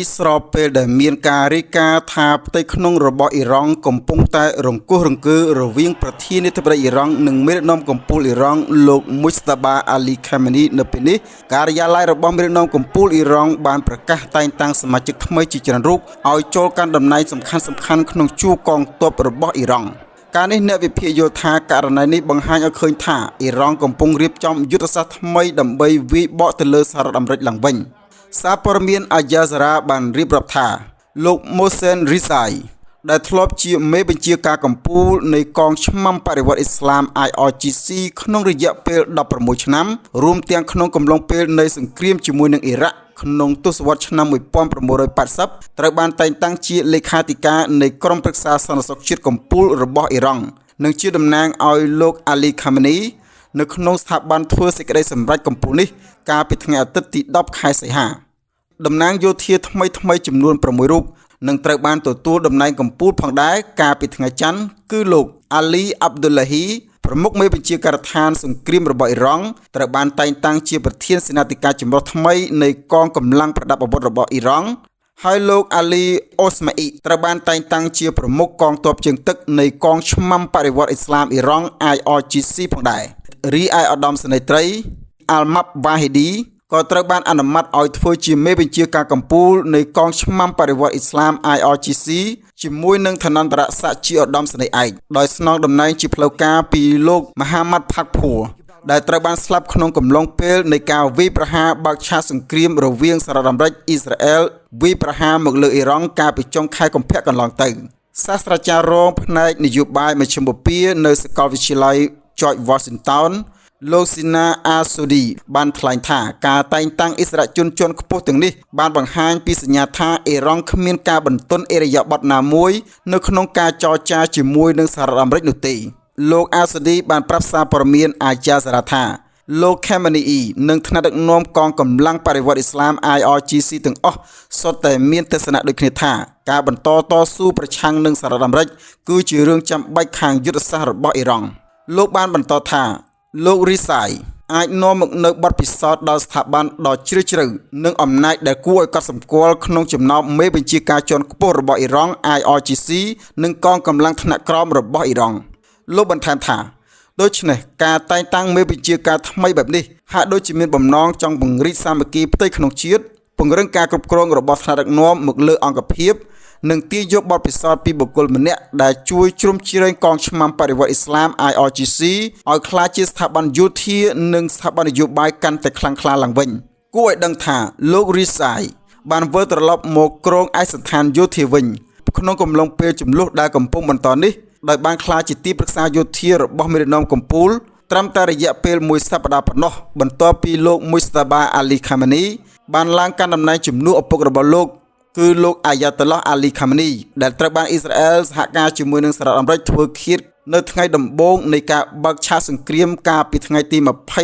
ស្របពេលដែលមានការរាយការណ៍ថាផ្ទៃក្នុងរបស់អ៊ីរ៉ង់កំពុងតែរង្គោះរង្គើរវាងប្រធានាធិបតីអ៊ីរ៉ង់និងមេដឹកនាំកំពូលអ៊ីរ៉ង់លោកមូស្តាបា អាលី ខាមេនីនៅពេលនេះការិយាល័យរបស់មេដឹកនាំកំពូលអ៊ីរ៉ង់បានប្រកាសតែងតាំងសមាជិកថ្មីជាច្រើនរូបឲ្យចូលកាន់តំណែងសំខាន់ៗក្នុងជួរកងទ័ពរបស់អ៊ីរ៉ង់ការនេះអ្នកវិភាគយល់ថាករណីនេះបង្ហាញឲ្យឃើញថាអ៊ីរ៉ង់កំពុងរៀបចំយុទ្ធសាស្ត្រថ្មីដើម្បីវាយបកទៅលើសហរដ្ឋអាមេរិកឡើងវិញសារព័ត៌មានអាយ៉ាសារ៉ាបានរៀបរាប់ថាលោកម៉ូសេនរីសាយដែលធ្លាប់ជាមេបញ្ជាការកំពូលនៃកងឆ្មាំបដិវត្តអ៊ីស្លាម IRGC ក្នុងរយៈពេល16ឆ្នាំរួមទាំងក្នុងកំឡុងពេលនៃសង្គ្រាមជាមួយនឹងអ៊ីរ៉ាក់ក្នុងទសវត្សរ៍ឆ្នាំ1980ត្រូវបានតែងតាំងជាលេខាធិការនៃក្រុមប្រឹក្សាសន្តិសុខជាតិកំពូលរបស់អ៊ីរ៉ង់និងជាតំណាងឲ្យលោកអាលី ខាមេនីនៅក្នុងស្ថាប័នធ្វើសេចក្តីសម្រេចកំពូលនេះកាលពីថ្ងៃអាទិត្យទី10ខែសីហាតំណាងយោធាថ្មីចំនួន6រូបនឹងត្រូវបានទទួលតំណែងកំពូលផងដែរកាលពីថ្ងៃច័ន្ទគឺលោកអាលី អាប់ឌុលឡាហ៊ីប្រមុខមេបញ្ជាការដ្ឋានសង្គ្រាមរបស់អ៊ីរ៉ង់ត្រូវបានតែងតាំងជាប្រធានសេនាធិការចម្រុះថ្មីនៃកងកម្លាំងប្រដាប់អាវុធរបស់អ៊ីរ៉ង់ហើយលោកអាលី អូស្ម៉ាអ៊ីត្រូវបានតែងតាំងជាប្រមុខកងទ័ពជើងទឹកនៃកងឆ្មាំបដិវត្តអ៊ីស្លាមអ៊ីរ៉ង់ IRGC ផងដែររីឯឧត្តមសេនីយ៍ត្រីអាល់ម៉ាប់វ៉ាហ៊ីឌីក៏ត្រូវបានអនុម័តឲ្យធ្វើជាមេបញ្ជាការកំពូលនៃកងឆ្មាំបដិវត្តអ៊ីស្លាម IRGC ជាមួយនឹងឋានន្តរស័ក្តិជាឧត្តមសេនីយ៍ឯកដោយស្នងតំណែងជាផ្លូវការពីលោកមហាម៉ាត់ផាក់ភួរដែលត្រូវបានស្លាប់ក្នុងកំឡុងពេលនៃការវាយប្រហារបើកឆាកសង្គ្រាមរវាងសហរដ្ឋអាមេរិកអ៊ីស្រាអែលវាយប្រហារមកលើអ៊ីរ៉ង់កាលពីចុងខែកុម្ភៈកន្លងទៅសាស្ត្រាចារ្យរងផ្នែកនយោបាយមជ្ឈិមបូព៌ានៅសាកលវិទ្យាល័យ George Washingtonលោកស៊ីណាអាសូឌីបានថ្លែងថាការតែងតាំងអិសរាជជនជាន់ខ្ពស់ទាំងនេះបានបង្ហាញពីសញ្ញាថាអ៊ីរ៉ង់គ្មានការបន្ទន់អិរិយាបថណាមួយនៅក្នុងការចរចាជាមួយនឹងសហរដ្ឋអាមេរិកនោះទេលោកអាសូឌីបានប្រាប់សារព័ត៌មានអាយ៉ាសារ៉ាថាលោកខាមេនីនិងថ្នាក់ដឹកនាំកងកម្លាំងបដិវត្តអ៊ីស្លាម IRGC ទាំងអស់សុទ្ធតែមានទស្សនៈដូចគ្នាថាការបន្តតស៊ូប្រឆាំងនឹងសហរដ្ឋអាមេរិកគឺជារឿងចាំបាច់ខាងយុទ្ធសាស្ត្ររបស់អ៊ីរ៉ង់លោកបានបន្តថាលោករីសាយអាចនាំមកនៅបទពិសោធន៍ដល់ស្ថាប័នដ៏ជ្រាលជ្រៅនិងអំណាចដែលគួរឲ្យកត់សម្គាល់ក្នុងចំណោមមេបញ្ជាការជាន់ខ្ពស់របស់អ៊ីរ៉ង់ IRGC និងកងកម្លាំងថ្នាក់ក្រោមរបស់អ៊ីរ៉ង់លោកបន្ថែមថាដូច្នេះការតែងតាំងមេបញ្ជាការថ្មីបែបនេះហាក់ដូចជាមានបំណងចង់ពង្រីកសាមគ្គីផ្ទៃក្នុងជាតិពង្រឹងការគ្រប់គ្រងរបស់ថ្នាក់ដឹកនាំមកលើអង្គភាពនិងទាញយកបទពិសោធន៍ពីបុគ្គលម្នាក់ដែលជួយជ្រោមជ្រែងកងឆ្មាំបដិវត្តអ៊ីស្លាម IRGC ឲ្យក្លាយជាស្ថាប័នយោធានិងស្ថាប័ននយោបាយកាន់តែខ្លាំងក្លាឡើងវិញគួរឲ្យដឹងថាលោករីសាយបានវិលត្រឡប់មកគ្រងឯកសណ្ឋានយោធាវិញក្នុងកំឡុងពេលចំនួនដែលកំពុងបន្តនេះដោយបានក្លាយជាទីប្រឹក្សាយោធារបស់មេដឹកនាំកំពូលត្រឹមតែរយៈពេលមួយសប្តាហ៍ប៉ុណ្ណោះបន្ទាប់ពីលោកមូស្តាបា អាលី ខាមេនីបានឡើងកាន់តំណែងជំនួសឪពុករបស់លោកគឺលោកអាយ៉ាតុលឡោះ អាលី ខាមេនីដែលត្រូវបានអ៊ីស្រាអែលសហការជាមួយនឹងសហរដ្ឋអាមេរិកធ្វើឃាតនៅថ្ងៃដំបូងនៃការបើកឆាកសង្គ្រាមកាលពីថ្ងៃទី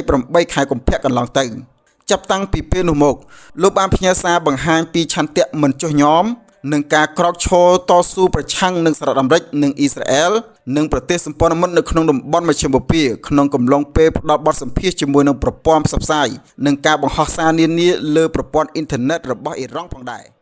28ខែកុម្ភៈកន្លងទៅចាប់តាំងពីពេលនោះមកលោកបានផ្ញើសារបង្ហាញពីឆន្ទៈមិនចុះញ៉មនឹងការក្រោកឈរតស៊ូប្រឆាំងនឹងសហរដ្ឋអាមេរិកនិងអ៊ីស្រាអែលនិងប្រទេសសម្ព័ន្ធមិត្តនៅក្នុងតំបន់មជ្ឈិមបូព៌ាក្នុងកំឡុងពេលផ្ដល់បទសម្ភាសន៍ជាមួយនឹងប្រព័ន្ធផ្សព្វផ្សាយនិងការបង្ហោះសារនានាលើប្រព័ន្ធអ៊ីនធឺណិតរបស់អ៊ីរ៉ង់ផងដែរ